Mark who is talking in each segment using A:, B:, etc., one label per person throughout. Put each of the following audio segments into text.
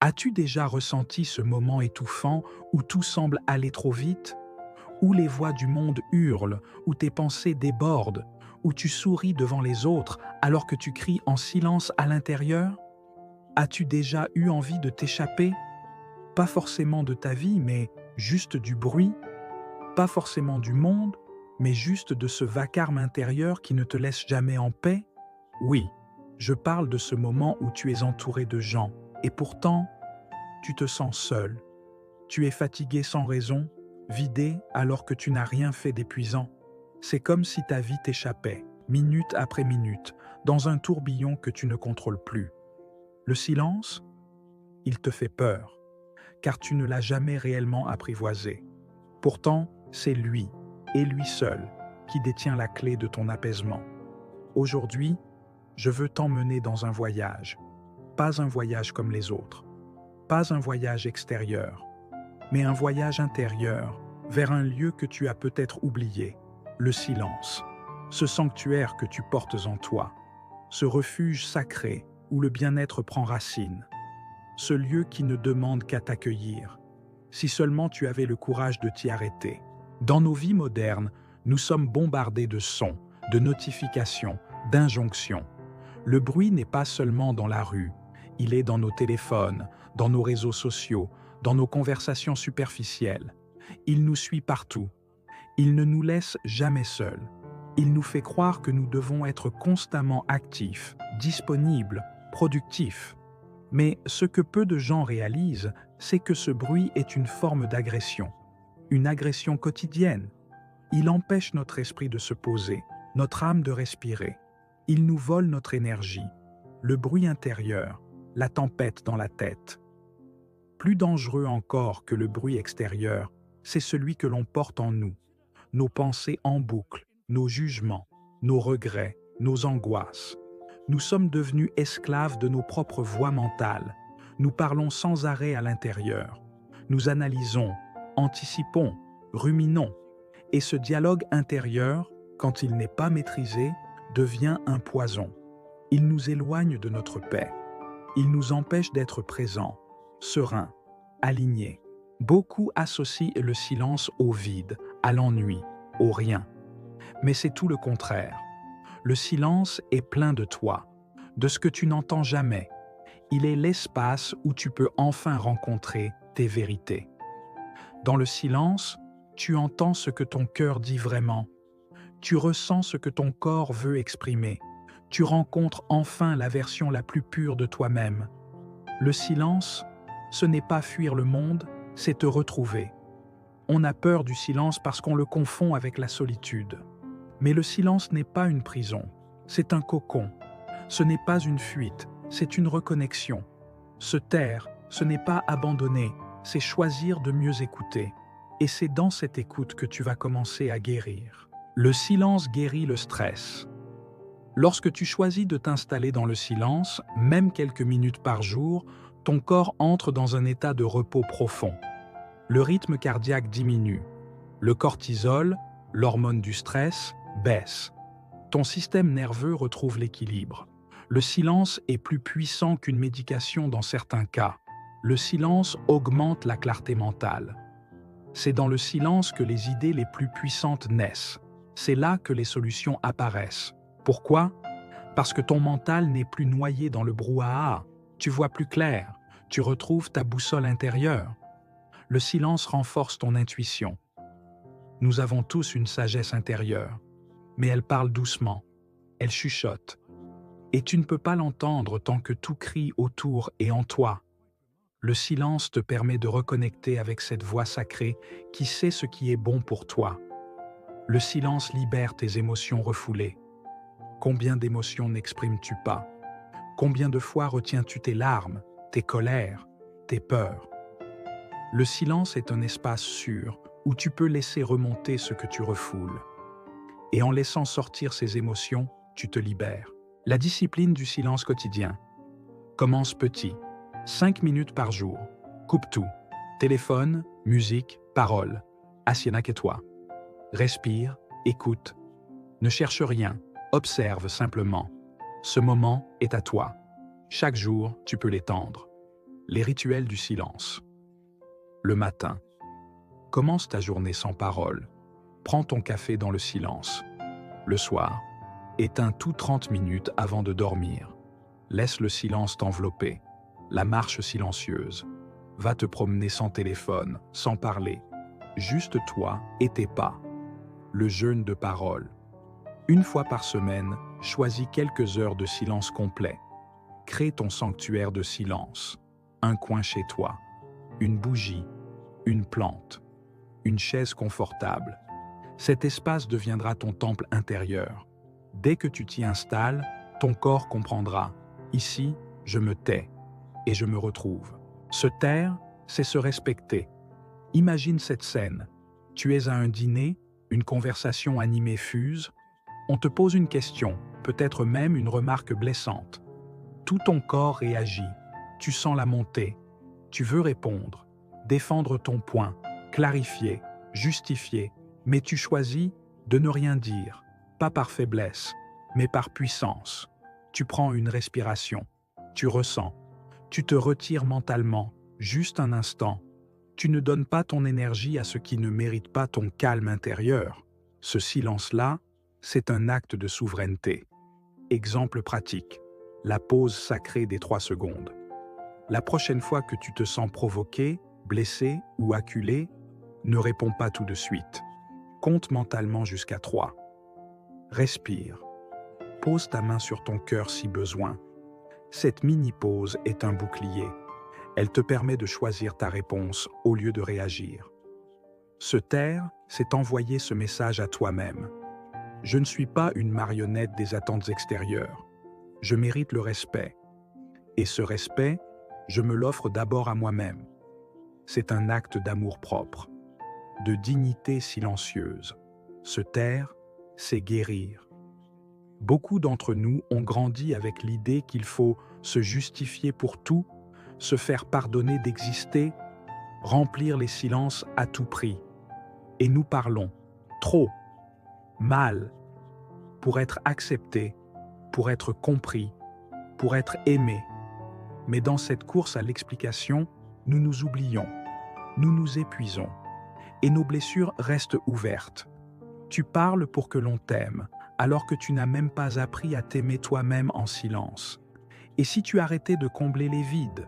A: As-tu déjà ressenti ce moment étouffant où tout semble aller trop vite, où les voix du monde hurlent, où tes pensées débordent, où tu souris devant les autres alors que tu cries en silence à l'intérieur? As-tu déjà eu envie de t'échapper? Pas forcément de ta vie, mais juste du bruit, pas forcément du monde, mais juste de ce vacarme intérieur qui ne te laisse jamais en paix? Oui, je parle de ce moment où tu es entouré de gens, et pourtant, tu te sens seul. Tu es fatigué sans raison, vidé alors que tu n'as rien fait d'épuisant. C'est comme si ta vie t'échappait, minute après minute, dans un tourbillon que tu ne contrôles plus. Le silence, il te fait peur, car tu ne l'as jamais réellement apprivoisé. Pourtant, c'est lui, et lui seul, qui détient la clé de ton apaisement. Aujourd'hui, je veux t'emmener dans un voyage, pas un voyage comme les autres, pas un voyage extérieur, mais un voyage intérieur vers un lieu que tu as peut-être oublié, le silence, ce sanctuaire que tu portes en toi, ce refuge sacré où le bien-être prend racine, ce lieu qui ne demande qu'à t'accueillir, si seulement tu avais le courage de t'y arrêter. Dans nos vies modernes, nous sommes bombardés de sons, de notifications, d'injonctions. Le bruit n'est pas seulement dans la rue, il est dans nos téléphones, dans nos réseaux sociaux, dans nos conversations superficielles. Il nous suit partout. Il ne nous laisse jamais seuls. Il nous fait croire que nous devons être constamment actifs, disponibles, productifs. Mais ce que peu de gens réalisent, c'est que ce bruit est une forme d'agression, une agression quotidienne. Il empêche notre esprit de se poser, notre âme de respirer. Il nous vole notre énergie, le bruit intérieur, la tempête dans la tête. Plus dangereux encore que le bruit extérieur, c'est celui que l'on porte en nous, nos pensées en boucle, nos jugements, nos regrets, nos angoisses. Nous sommes devenus esclaves de nos propres voix mentales. Nous parlons sans arrêt à l'intérieur. Nous analysons, anticipons, ruminons. Et ce dialogue intérieur, quand il n'est pas maîtrisé, devient un poison. Il nous éloigne de notre paix. Il nous empêche d'être présents, sereins, alignés. Beaucoup associent le silence au vide, à l'ennui, au rien. Mais c'est tout le contraire. Le silence est plein de toi, de ce que tu n'entends jamais. Il est l'espace où tu peux enfin rencontrer tes vérités. Dans le silence, tu entends ce que ton cœur dit vraiment. Tu ressens ce que ton corps veut exprimer. Tu rencontres enfin la version la plus pure de toi-même. Le silence, ce n'est pas fuir le monde, c'est te retrouver. On a peur du silence parce qu'on le confond avec la solitude. Mais le silence n'est pas une prison, c'est un cocon. Ce n'est pas une fuite, c'est une reconnexion. Se taire, ce n'est pas abandonner, c'est choisir de mieux écouter. Et c'est dans cette écoute que tu vas commencer à guérir. Le silence guérit le stress. Lorsque tu choisis de t'installer dans le silence, même quelques minutes par jour, ton corps entre dans un état de repos profond. Le rythme cardiaque diminue. Le cortisol, l'hormone du stress, baisse. Ton système nerveux retrouve l'équilibre. Le silence est plus puissant qu'une médication dans certains cas. Le silence augmente la clarté mentale. C'est dans le silence que les idées les plus puissantes naissent. C'est là que les solutions apparaissent. Pourquoi? Parce que ton mental n'est plus noyé dans le brouhaha. Tu vois plus clair. Tu retrouves ta boussole intérieure. Le silence renforce ton intuition. Nous avons tous une sagesse intérieure, mais elle parle doucement, elle chuchote. Et tu ne peux pas l'entendre tant que tout crie autour et en toi. Le silence te permet de reconnecter avec cette voix sacrée qui sait ce qui est bon pour toi. Le silence libère tes émotions refoulées. Combien d'émotions n'exprimes-tu pas? Combien de fois retiens-tu tes larmes, tes colères, tes peurs? Le silence est un espace sûr où tu peux laisser remonter ce que tu refoules. Et en laissant sortir ces émotions, tu te libères. La discipline du silence quotidien. Commence petit. 5 minutes par jour. Coupe tout. Téléphone, musique, parole. Assieds et toi. Respire, écoute. Ne cherche rien, observe simplement. Ce moment est à toi. Chaque jour, tu peux l'étendre. Les rituels du silence. Le matin, commence ta journée sans parole. Prends ton café dans le silence. Le soir, éteins tout 30 minutes avant de dormir. Laisse le silence t'envelopper. La marche silencieuse. Va te promener sans téléphone, sans parler. Juste toi et tes pas. Le jeûne de parole. Une fois par semaine, choisis quelques heures de silence complet. Crée ton sanctuaire de silence. Un coin chez toi. Une bougie. Une plante. Une chaise confortable. Cet espace deviendra ton temple intérieur. Dès que tu t'y installes, ton corps comprendra. Ici, je me tais et je me retrouve. Se taire, c'est se respecter. Imagine cette scène. Tu es à un dîner, une conversation animée fuse. On te pose une question, peut-être même une remarque blessante. Tout ton corps réagit. Tu sens la montée. Tu veux répondre, défendre ton point, clarifier, justifier. Mais tu choisis de ne rien dire, pas par faiblesse, mais par puissance. Tu prends une respiration, tu ressens, tu te retires mentalement, juste un instant. Tu ne donnes pas ton énergie à ce qui ne mérite pas ton calme intérieur. Ce silence-là, c'est un acte de souveraineté. Exemple pratique, la pause sacrée des 3 secondes. La prochaine fois que tu te sens provoqué, blessé ou acculé, ne réponds pas tout de suite. Compte mentalement jusqu'à 3. Respire. Pose ta main sur ton cœur si besoin. Cette mini-pause est un bouclier. Elle te permet de choisir ta réponse au lieu de réagir. Se taire, c'est envoyer ce message à toi-même. Je ne suis pas une marionnette des attentes extérieures. Je mérite le respect. Et ce respect, je me l'offre d'abord à moi-même. C'est un acte d'amour-propre, de dignité silencieuse. Se taire, c'est guérir. Beaucoup d'entre nous ont grandi avec l'idée qu'il faut se justifier pour tout, se faire pardonner d'exister, remplir les silences à tout prix. Et nous parlons trop, mal, pour être acceptés, pour être compris, pour être aimés. Mais dans cette course à l'explication, nous nous oublions, nous nous épuisons. Et nos blessures restent ouvertes. Tu parles pour que l'on t'aime, alors que tu n'as même pas appris à t'aimer toi-même en silence. Et si tu arrêtais de combler les vides?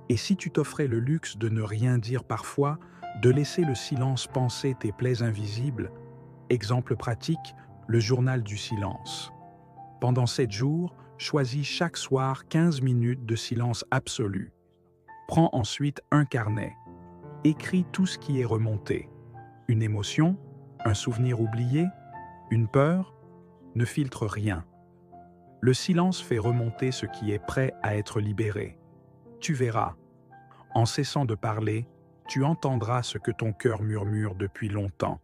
A: Et si tu t'offrais le luxe de ne rien dire parfois, de laisser le silence panser tes plaies invisibles? Exemple pratique, le journal du silence. Pendant 7 jours, choisis chaque soir 15 minutes de silence absolu. Prends ensuite un carnet. Écris tout ce qui est remonté. Une émotion, un souvenir oublié, une peur, ne filtre rien. Le silence fait remonter ce qui est prêt à être libéré. Tu verras, en cessant de parler, tu entendras ce que ton cœur murmure depuis longtemps.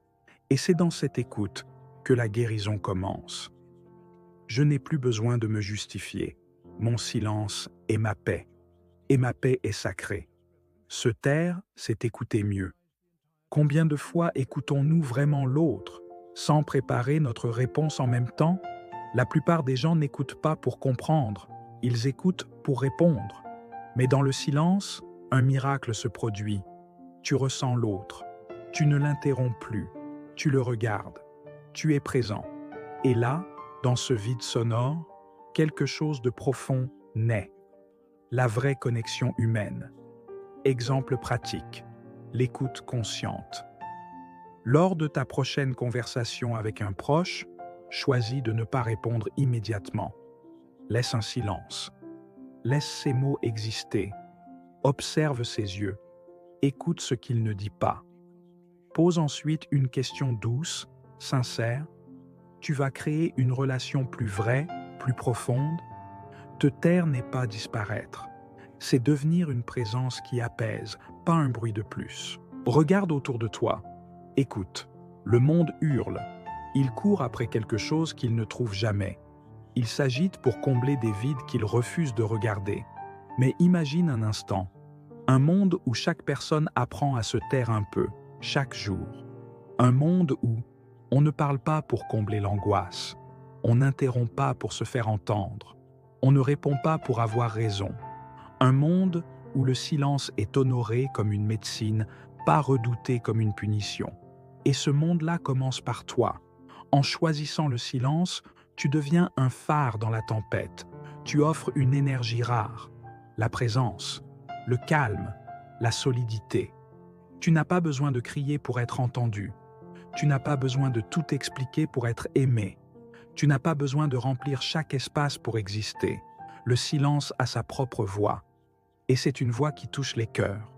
A: Et c'est dans cette écoute que la guérison commence. Je n'ai plus besoin de me justifier. Mon silence est ma paix. Et ma paix est sacrée. Se taire, c'est écouter mieux. Combien de fois écoutons-nous vraiment l'autre, sans préparer notre réponse en même temps? La plupart des gens n'écoutent pas pour comprendre, ils écoutent pour répondre. Mais dans le silence, un miracle se produit. Tu ressens l'autre, tu ne l'interromps plus, tu le regardes, tu es présent. Et là, dans ce vide sonore, quelque chose de profond naît. La vraie connexion humaine. Exemple pratique, l'écoute consciente. Lors de ta prochaine conversation avec un proche, choisis de ne pas répondre immédiatement. Laisse un silence. Laisse ces mots exister. Observe ses yeux. Écoute ce qu'il ne dit pas. Pose ensuite une question douce, sincère. Tu vas créer une relation plus vraie, plus profonde. Te taire n'est pas disparaître. C'est devenir une présence qui apaise, pas un bruit de plus. Regarde autour de toi. Écoute. Le monde hurle. Il court après quelque chose qu'il ne trouve jamais. Il s'agite pour combler des vides qu'il refuse de regarder. Mais imagine un instant. Un monde où chaque personne apprend à se taire un peu, chaque jour. Un monde où on ne parle pas pour combler l'angoisse. On n'interrompt pas pour se faire entendre. On ne répond pas pour avoir raison. Un monde où le silence est honoré comme une médecine, pas redouté comme une punition. Et ce monde-là commence par toi. En choisissant le silence, tu deviens un phare dans la tempête. Tu offres une énergie rare, la présence, le calme, la solidité. Tu n'as pas besoin de crier pour être entendu. Tu n'as pas besoin de tout expliquer pour être aimé. Tu n'as pas besoin de remplir chaque espace pour exister. Le silence a sa propre voix. Et c'est une voix qui touche les cœurs.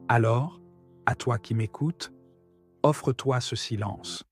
A: Alors, à toi qui m'écoutes, offre-toi ce silence.